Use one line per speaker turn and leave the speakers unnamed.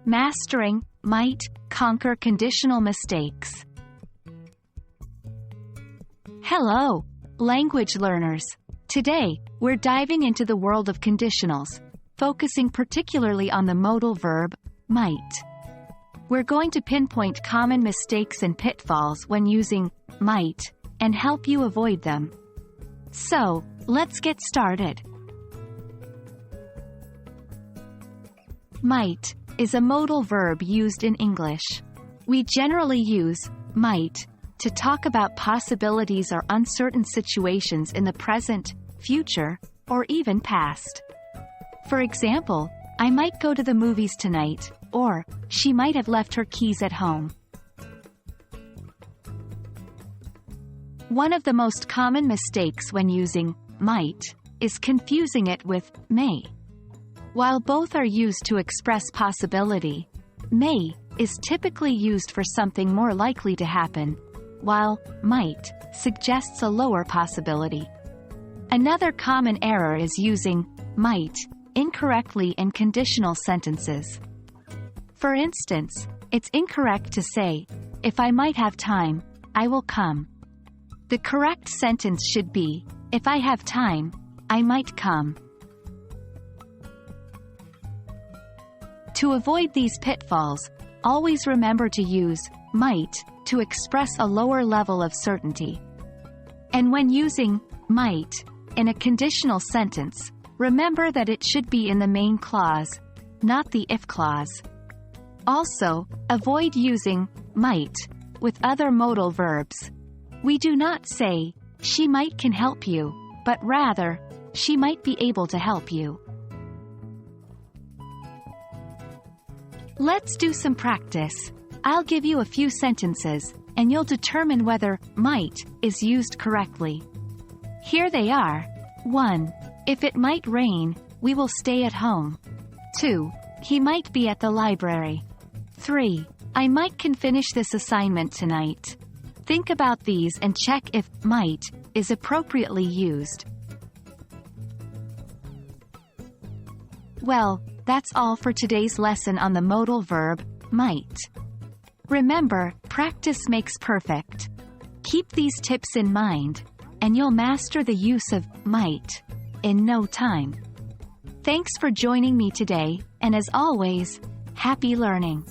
Mastering, might, conquer conditional mistakes. Hello, language learners. Today, we're diving into the world of conditionals, focusing particularly on the modal verb, might. We're going to pinpoint common mistakes and pitfalls when using might, and help you avoid them. So, let's get started. Might is a modal verb used in English. We generally use might to talk about possibilities or uncertain situations in the present, future, or even past. For example, I might go to the movies tonight, or she might have left her keys at home. One of the most common mistakes when using might is confusing it with may. While both are used to express possibility, may is typically used for something more likely to happen, while might suggests a lower possibility. Another common error is using might incorrectly in conditional sentences. For instance, it's incorrect to say, "If I might have time, I will come." The correct sentence should be, "If I have time, I might come." To avoid these pitfalls, always remember to use might to express a lower level of certainty. And when using might in a conditional sentence, remember that it should be in the main clause, not the if clause. Also, avoid using might with other modal verbs. We do not say, "She might can help you," but rather, "She might be able to help you." Let's do some practice. I'll give you a few sentences, and you'll determine whether might is used correctly. Here they are. 1. If it might rain, we will stay at home. 2. He might be at the library. 3. I might can finish this assignment tonight. Think about these and check if might is appropriately used. Well, that's all for today's lesson on the modal verb, might. Remember, practice makes perfect. Keep these tips in mind, and you'll master the use of might in no time. Thanks for joining me today, and as always, happy learning.